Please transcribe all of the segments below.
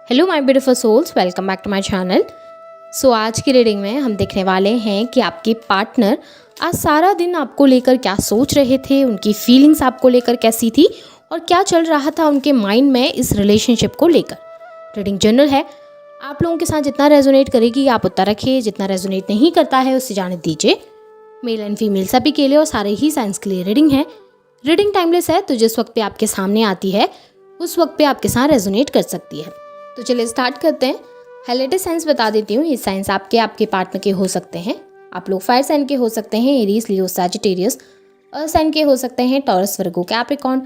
Hello my beautiful souls, welcome back to my channel. So आज की reading में हम देखने वाले हैं कि आपके पार्टनर आज सारा दिन आपको लेकर क्या सोच रहे थे, उनकी फीलिंग्स आपको लेकर कैसी थी और क्या चल रहा था उनके माइंड में इस रिलेशनशिप को लेकर। रीडिंग जनरल है, आप लोगों के साथ जितना रेजोनेट करेगी आप उतना रखिए, जितना रेजोनेट नहीं करता है उससे जाने दीजिए। मेल एंड फीमेल सभी के लिए और सारे ही साइंस के लिए रीडिंग है। रीडिंग टाइमलेस है, तो जिस वक्त पे आपके सामने आती है उस वक्त पे आपके साथ रेजोनेट कर सकती है। तो चलिए स्टार्ट करते हैं। हाईलाइटेड साइंस बता देती हूँ। ये साइंस आपके पार्टनर के हो सकते हैं। आप लोग फायर साइन के हो सकते हैं, एरीज, लियो, सैजिटेरियस। अर्थ साइन के हो सकते हैं, टॉरस, वर्गो, कैप्रिकॉर्न।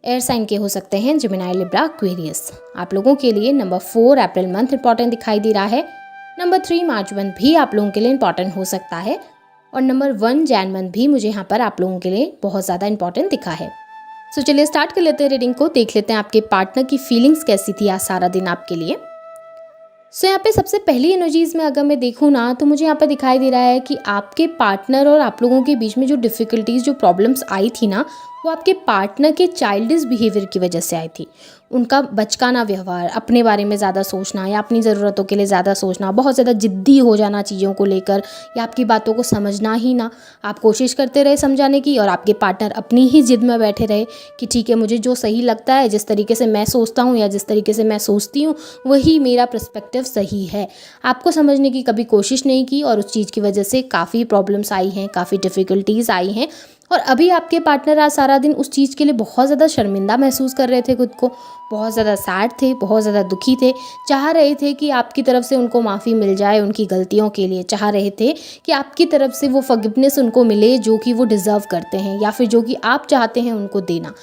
एयर साइन के हो सकते हैं, जेमिनी, लिब्रा, एक्वेरियस। आप लोगों के लिए नंबर 4 अप्रैल मंथ इंपॉर्टेंट दिखाई दे रहा है। नंबर 3 मार्च मंथ भी आप लोगों के लिए इंपॉर्टेंट हो सकता है और नंबर 1 जैन मंथ भी मुझे यहाँ पर आप लोगों के लिए बहुत ज़्यादा इंपॉर्टेंट दिखा है। सो चलिए स्टार्ट कर लेते हैं रीडिंग को। देख लेते हैं आपके पार्टनर की फीलिंग्स कैसी थी आज सारा दिन आपके लिए। सो यहाँ पे सबसे पहली एनर्जीज में अगर मैं देखूँ ना, तो मुझे यहाँ पे दिखाई दे रहा है कि आपके पार्टनर और आप लोगों के बीच में जो डिफ़िकल्टीज़, जो प्रॉब्लम्स आई थी ना, वो आपके पार्टनर के चाइल्डिश बिहेवियर की वजह से आई थी। उनका बचकाना व्यवहार, अपने बारे में ज़्यादा सोचना या अपनी ज़रूरतों के लिए ज़्यादा सोचना, बहुत ज़्यादा ज़िद्दी हो जाना चीज़ों को लेकर या आपकी बातों को समझना ही ना। आप कोशिश करते रहे समझाने की और आपके पार्टनर अपनी ही ज़िद में बैठे रहे कि ठीक है, मुझे जो सही लगता है, जिस तरीके से मैं सोचता हूँ या जिस तरीके से मैं सोचती हूँ वही मेरा पर्सपेक्टिव सही है। आपको समझने की कभी कोशिश नहीं की और उस चीज़ की वजह से काफ़ी प्रॉब्लम्स आई हैं, काफ़ी डिफ़िकल्टीज़ आई हैं। और अभी आपके पार्टनर आज सारा दिन उस चीज़ के लिए बहुत ज़्यादा शर्मिंदा महसूस कर रहे थे खुद को, बहुत ज़्यादा सैड थे, बहुत ज़्यादा दुखी थे। चाह रहे थे कि आपकी तरफ से उनको माफ़ी मिल जाए उनकी गलतियों के लिए। चाह रहे थे कि आपकी तरफ से वो फॉरगिवनेस उनको मिले जो कि वो डिज़र्व करते हैं या फिर जो कि आप चाहते हैं उनको देना।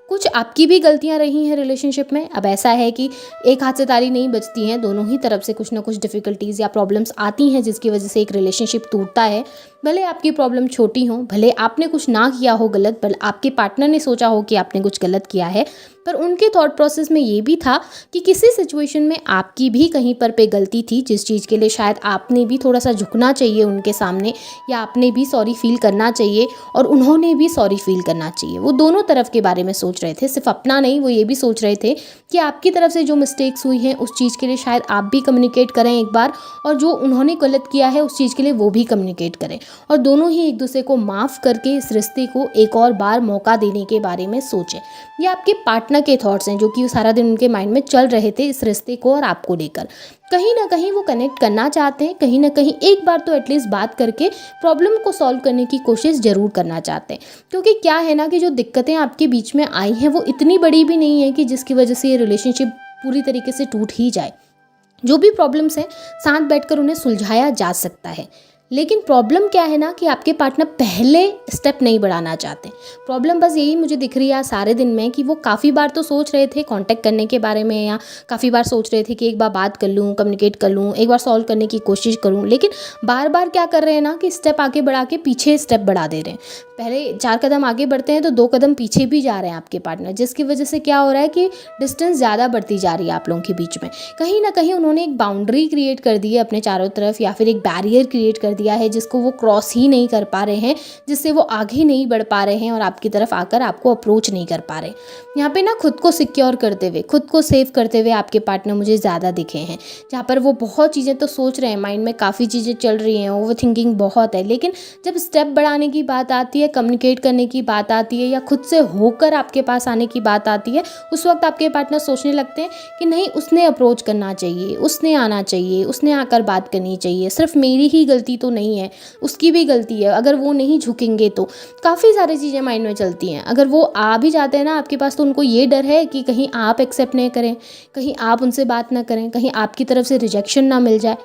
कुछ आपकी भी गलतियां रही हैं रिलेशनशिप में। अब ऐसा है कि एक हाथ से ताली नहीं बजती हैं, दोनों ही तरफ से कुछ ना कुछ डिफ़िकल्टीज़ या प्रॉब्लम्स आती हैं जिसकी वजह से एक रिलेशनशिप टूटता है। भले आपकी प्रॉब्लम छोटी हो, भले आपने कुछ ना किया हो गलत, भले आपके पार्टनर ने सोचा हो कि आपने कुछ गलत किया है, पर उनके थॉट प्रोसेस में ये भी था कि किसी सिचुएशन में आपकी भी कहीं पर पे गलती थी, जिस चीज़ के लिए शायद आपने भी थोड़ा सा झुकना चाहिए उनके सामने या आपने भी सॉरी फील करना चाहिए और उन्होंने भी सॉरी फील करना चाहिए। वो दोनों तरफ के बारे में सोच रहे थे, सिर्फ अपना नहीं। वो ये भी सोच रहे थे कि आपकी तरफ से जो मिस्टेक्स हुई हैं उस चीज़ के लिए शायद आप भी कम्युनिकेट करें एक बार, और जो उन्होंने गलत किया है उस चीज़ के लिए वो भी कम्युनिकेट करें और दोनों ही एक दूसरे को माफ़ करके इस रिश्ते को एक और बार मौका देने के बारे में सोचें। ये आपके पार्टनर के थॉट्स हैं जो कि सारा दिन उनके माइंड में चल रहे थे इस रिश्ते को और आपको लेकर। कहीं ना कहीं वो कनेक्ट करना चाहते हैं, कहीं ना कहीं एक बार तो एटलीस्ट बात करके प्रॉब्लम को सॉल्व करने की कोशिश ज़रूर करना चाहते हैं। क्योंकि क्या है ना कि जो दिक्कतें आपके बीच में आई हैं वो इतनी बड़ी भी नहीं है कि जिसकी वजह से ये रिलेशनशिप पूरी तरीके से टूट ही जाए। जो भी प्रॉब्लम्स हैं साथ बैठकर उन्हें सुलझाया जा सकता है। लेकिन प्रॉब्लम क्या है ना कि आपके पार्टनर पहले स्टेप नहीं बढ़ाना चाहते। प्रॉब्लम बस यही मुझे दिख रही है सारे दिन में कि वो काफ़ी बार तो सोच रहे थे कांटेक्ट करने के बारे में, या काफ़ी बार सोच रहे थे कि एक बार बात कर लूँ, कम्युनिकेट कर लूँ, एक बार सॉल्व करने की कोशिश करूँ, लेकिन बार बार क्या कर रहे हैं ना कि स्टेप आगे बढ़ा के पीछे स्टेप बढ़ा दे रहे हैं। पहले 4 कदम आगे बढ़ते हैं तो 2 कदम पीछे भी जा रहे हैं आपके पार्टनर, जिसकी वजह से क्या हो रहा है कि डिस्टेंस ज़्यादा बढ़ती जा रही है आप लोगों के बीच में। कहीं ना कहीं उन्होंने एक बाउंड्री क्रिएट कर दी है अपने चारों तरफ, या फिर एक बैरियर क्रिएट कर दिया है जिसको वो क्रॉस ही नहीं कर पा रहे हैं, जिससे वो आगे नहीं बढ़ पा रहे हैं और आपकी तरफ आकर आपको अप्रोच नहीं कर पा रहे। यहाँ पे ना खुद को सिक्योर करते हुए, खुद को सेव करते हुए आपके पार्टनर मुझे ज़्यादा दिखे हैं, जहाँ पर वो बहुत चीज़ें तो सोच रहे हैं, माइंड में काफ़ी चीज़ें चल रही हैं, ओवर थिंकिंग बहुत है, लेकिन जब स्टेप बढ़ाने की बात आती है, कम्युनिकेट करने की बात आती है या खुद से होकर आपके पास आने की बात आती है, उस वक्त आपके पार्टनर सोचने लगते हैं कि नहीं, उसने अप्रोच करना चाहिए, उसने आना चाहिए, उसने आकर बात करनी चाहिए, सिर्फ मेरी ही गलती तो नहीं है, उसकी भी गलती है। अगर वो नहीं झुकेंगे तो काफ़ी सारी चीज़ें माइंड में चलती हैं। अगर वो आ भी जाते हैं ना आपके पास, तो उनको ये डर है कि कहीं आप एक्सेप्ट नहीं करें, कहीं आप उनसे बात ना करें, कहीं आपकी तरफ से रिजेक्शन ना मिल जाए।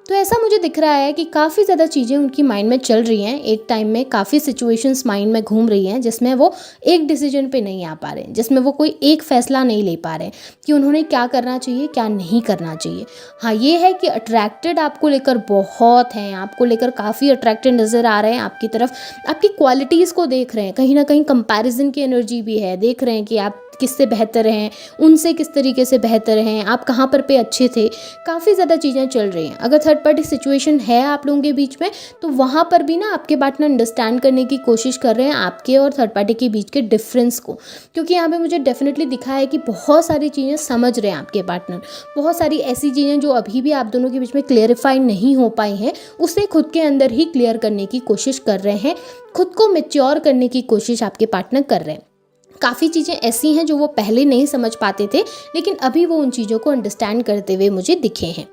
तो ऐसा मुझे दिख रहा है कि काफ़ी ज़्यादा चीज़ें उनकी माइंड में चल रही हैं एक टाइम में, काफ़ी सिचुएशंस माइंड में घूम रही हैं जिसमें वो एक डिसीजन पे नहीं आ पा रहे हैं, जिसमें वो कोई एक फ़ैसला नहीं ले पा रहे हैं कि उन्होंने क्या करना चाहिए, क्या नहीं करना चाहिए। हाँ, ये है कि अट्रैक्टेड आपको लेकर बहुत हैं, आपको लेकर काफ़ी अट्रैक्टेड नज़र आ रहे हैं आपकी तरफ, आपकी क्वालिटीज़ को देख रहे हैं, कहीं ना कहीं कंपैरिजन की एनर्जी भी है, देख रहे हैं कि आप किससे बेहतर हैं, उनसे किस तरीके से बेहतर हैं, आप कहाँ पर पे अच्छे थे, काफ़ी ज़्यादा चीज़ें चल रही हैं। अगर थर्ड पार्टी सिचुएशन है आप लोगों के बीच में, तो वहाँ पर भी ना आपके पार्टनर अंडरस्टैंड करने की कोशिश कर रहे हैं आपके और थर्ड पार्टी के बीच के डिफरेंस को, क्योंकि यहाँ पे मुझे डेफिनेटली दिखा है कि बहुत सारी चीज़ें समझ रहे हैं आपके पार्टनर। बहुत सारी ऐसी चीज़ें जो अभी भी आप दोनों के बीच में क्लियरिफाई नहीं हो पाई हैं, उसे खुद के अंदर ही क्लियर करने की कोशिश कर रहे हैं, खुद को मैच्योर करने की कोशिश आपके पार्टनर कर रहे हैं। काफ़ी चीज़ें ऐसी हैं जो वो पहले नहीं समझ पाते थे, लेकिन अभी वो उन चीज़ों को अंडरस्टैंड करते हुए मुझे दिखे हैं।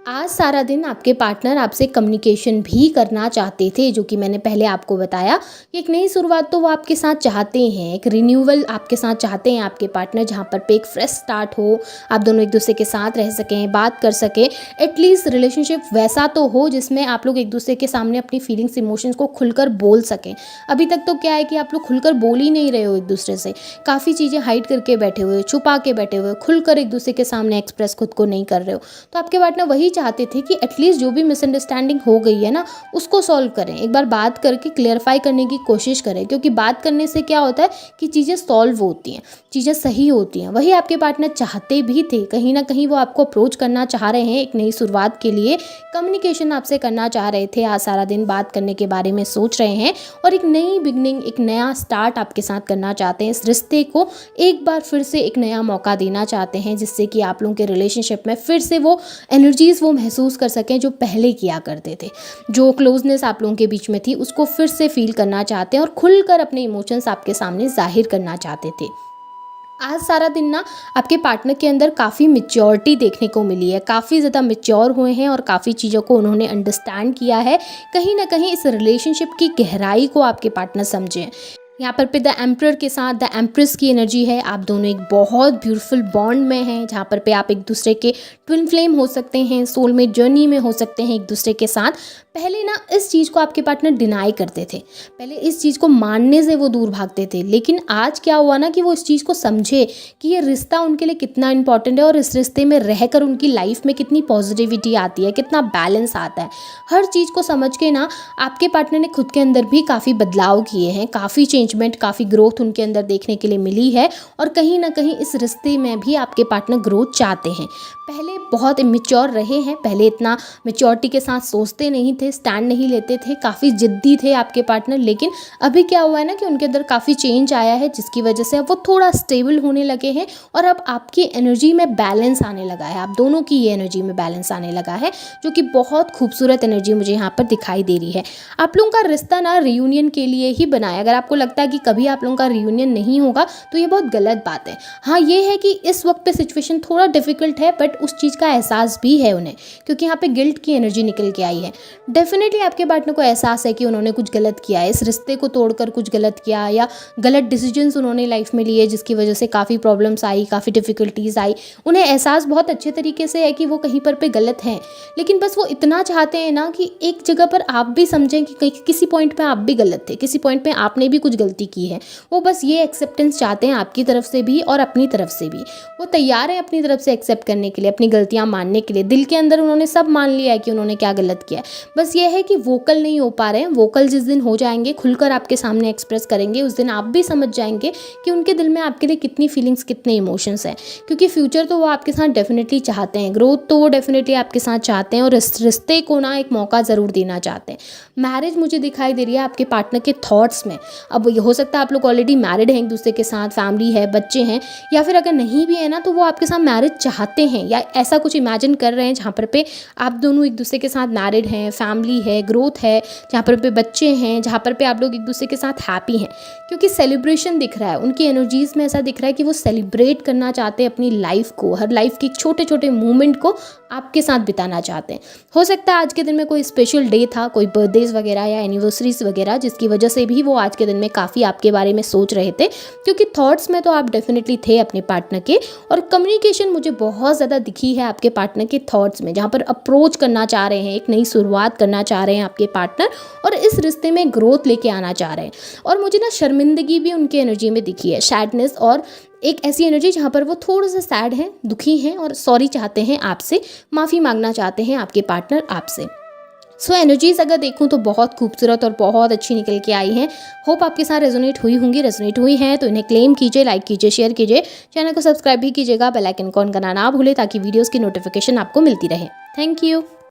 आज सारा दिन आपके पार्टनर आपसे कम्युनिकेशन भी करना चाहते थे, जो कि मैंने पहले आपको बताया कि एक नई शुरुआत तो वो आपके साथ चाहते हैं, एक रिन्यूअल आपके साथ चाहते हैं आपके पार्टनर, जहाँ पर पे एक फ्रेश स्टार्ट हो, आप दोनों एक दूसरे के साथ रह सकें, बात कर सकें, एटलीस्ट रिलेशनशिप वैसा तो हो जिसमें आप लोग एक दूसरे के सामने अपनी फीलिंग्स इमोशंस को खुलकर बोल सकें। अभी तक तो क्या है कि आप लोग खुलकर बोल ही नहीं रहे हो एक दूसरे से, काफ़ी चीज़ें हाइड करके बैठे हुए, छुपा के बैठे हुए, खुलकर एक दूसरे के सामने एक्सप्रेस खुद को नहीं कर रहे हो। तो आपके पार्टनर वही चाहते थे कि एटलीस्ट जो भी मिसअंडरस्टैंडिंग हो गई है ना, उसको सॉल्व करें, एक बार बात करके क्लियरिफाई करने की कोशिश करें, क्योंकि बात करने से क्या होता है कि चीज़ें सॉल्व होती हैं, चीज़ें सही होती हैं। वही आपके पार्टनर चाहते भी थे, कहीं ना कहीं वो आपको अप्रोच करना चाह रहे हैं एक नई शुरुआत के लिए, कम्युनिकेशन आपसे करना चाह रहे थे, आज सारा दिन बात करने के बारे में सोच रहे हैं और एक नई बिगनिंग, एक नया स्टार्ट आपके साथ करना चाहते हैं। इस रिश्ते को एक बार फिर से एक नया मौका देना चाहते हैं, जिससे कि आप लोगों के रिलेशनशिप में फिर से वो एनर्जीज़ वो महसूस कर सकें जो पहले किया करते थे। जो क्लोजनेस आप लोगों के बीच में थी उसको फिर से फील करना चाहते हैं और खुलकर अपने इमोशंस आपके सामने जाहिर करना चाहते थे। आज सारा दिन ना आपके पार्टनर के अंदर काफ़ी मैच्योरिटी देखने को मिली है, काफ़ी ज़्यादा मैच्योर हुए हैं और काफ़ी चीज़ों को उन्होंने अंडरस्टैंड किया है। कहीं ना कहीं इस रिलेशनशिप की गहराई को आपके पार्टनर समझें। यहाँ पर पे द एम्परर के साथ द एम्प्रेस की एनर्जी है। आप दोनों एक बहुत ब्यूटीफुल बॉन्ड में हैं, जहाँ पर पे आप एक दूसरे के ट्विन फ्लेम हो सकते हैं, सोलमेट जर्नी में हो सकते हैं एक दूसरे के साथ। पहले ना इस चीज़ को आपके पार्टनर डिनाई करते थे, पहले इस चीज़ को मानने से वो दूर भागते थे, लेकिन आज क्या हुआ ना कि वो इस चीज़ को समझे कि ये रिश्ता उनके लिए कितना इंपॉर्टेंट है और इस रिश्ते में रहकर उनकी लाइफ में कितनी पॉजिटिविटी आती है, कितना बैलेंस आता है। हर चीज़ को समझ के ना आपके पार्टनर ने खुद के अंदर भी काफ़ी बदलाव किए हैं, काफ़ी चेंजमेंट, काफ़ी ग्रोथ उनके अंदर देखने के लिए मिली है और कहीं ना कहीं इस रिश्ते में भी आपके पार्टनर ग्रोथ चाहते हैं। पहले बहुत इमेच्योर रहे हैं, पहले इतना मैच्योरिटी के साथ सोचते नहीं थे, स्टैंड नहीं लेते थे, काफ़ी जिद्दी थे आपके पार्टनर, लेकिन अभी क्या हुआ है ना कि उनके अंदर काफ़ी चेंज आया है, जिसकी वजह से अब वो थोड़ा स्टेबल होने लगे हैं और अब आपकी एनर्जी में बैलेंस आने लगा है, आप दोनों की ये एनर्जी में बैलेंस आने लगा है, जो कि बहुत खूबसूरत एनर्जी मुझे यहाँ पर दिखाई दे रही है। आप लोगों का रिश्ता ना रियूनियन के लिए ही बना है। अगर आपको लगता है कि कभी आप लोगों का रियूनियन नहीं होगा तो ये बहुत गलत बात है। हाँ, ये है कि इस वक्त पे सिचुएशन थोड़ा डिफिकल्ट है, बट उस चीज़ का एहसास भी है उन्हें, क्योंकि यहाँ पे गिल्ट की एनर्जी निकल के आई है। डेफिनेटली आपके पार्टनर को एहसास है कि उन्होंने कुछ गलत किया है, इस रिश्ते को तोड़कर कुछ गलत किया या गलत डिसीजंस उन्होंने लाइफ में लिए, जिसकी वजह से काफ़ी प्रॉब्लम्स आई, काफ़ी डिफिकल्टीज आई। उन्हें एहसास बहुत अच्छे तरीके से है कि वो कहीं पर पे गलत हैं, लेकिन बस वो इतना चाहते हैं ना कि एक जगह पर आप भी समझें कि किसी पॉइंट पे आप भी गलत थे, किसी पॉइंट पे आपने भी कुछ गलती की है। वो बस ये एक्सेप्टेंस चाहते हैं आपकी तरफ से भी और अपनी तरफ से भी। वो तैयार है अपनी तरफ से एक्सेप्ट करने के लिए, अपनी गलतियां मानने के लिए। दिल के अंदर उन्होंने सब मान लिया है कि उन्होंने क्या गलत किया है, बस ये है कि वोकल नहीं हो पा रहे हैं। वोकल जिस दिन हो जाएंगे, खुलकर आपके सामने एक्सप्रेस करेंगे, उस दिन आप भी समझ जाएंगे कि उनके दिल में आपके लिए कितनी फीलिंग्स, कितने इमोशंस हैं। क्योंकि फ्यूचर तो वो आपके साथ डेफिनेटली चाहते हैं, ग्रोथ तो वो डेफिनेटली आपके साथ चाहते हैं और इस रिश्ते को ना एक मौका ज़रूर देना चाहते हैं। मैरिज मुझे दिखाई दे रही है आपके पार्टनर के थॉट्स में। अब ये हो सकता है आप लोग ऑलरेडी मैरिड हैं एक दूसरे के साथ, फैमिली है, बच्चे हैं, या फिर अगर नहीं भी है ना तो वो आपके साथ मैरिज चाहते हैं या ऐसा कुछ इमेजिन कर रहे हैं जहाँ पर पे आप दोनों एक दूसरे के साथ मैरिड हैं, फैमिली है, ग्रोथ है, जहाँ पर पे बच्चे हैं, जहाँ पर पे आप लोग एक दूसरे के साथ हैप्पी हैं। क्योंकि सेलिब्रेशन दिख रहा है उनकी एनर्जीज़ में, ऐसा दिख रहा है कि वो सेलिब्रेट करना चाहते हैं अपनी लाइफ को, हर लाइफ के छोटे छोटे मोमेंट को आपके साथ बिताना चाहते हैं। हो सकता है आज के दिन में कोई स्पेशल डे था, कोई बर्थडेज वगैरह या एनिवर्सरीज वगैरह, जिसकी वजह से भी वो आज के दिन में काफ़ी आपके बारे में सोच रहे थे, क्योंकि थॉट्स में तो आप डेफिनेटली थे अपने पार्टनर के। और कम्युनिकेशन मुझे बहुत ज़्यादा दिखी है आपके पार्टनर के थॉट्स में, जहाँ पर अप्रोच करना चाह रहे हैं, एक नई शुरुआत करना चाह रहे हैं आपके पार्टनर और इस रिश्ते में ग्रोथ लेके आना चाह रहे हैं। और मुझे ना शर्मिंदगी भी उनकी एनर्जी में दिखी है, सैडनेस, और एक ऐसी एनर्जी जहाँ पर वो थोड़ा सा सैड हैं, दुखी हैं और सॉरी चाहते हैं आपसे, माफ़ी मांगना चाहते हैं आपके पार्टनर आपसे। सो एनर्जीज़ अगर देखूँ तो बहुत खूबसूरत और बहुत अच्छी निकल के आई हैं। होप आपके साथ रेजोनेट हुई होंगी। रेजोनेट हुई हैं तो इन्हें क्लेम कीजिए, लाइक कीजिए, शेयर कीजिए, चैनल को सब्सक्राइब भी कीजिएगा, बेल आइकन को ऑन करना ना भूलें ताकि वीडियोज़ की नोटिफिकेशन आपको मिलती रहे। Thank you.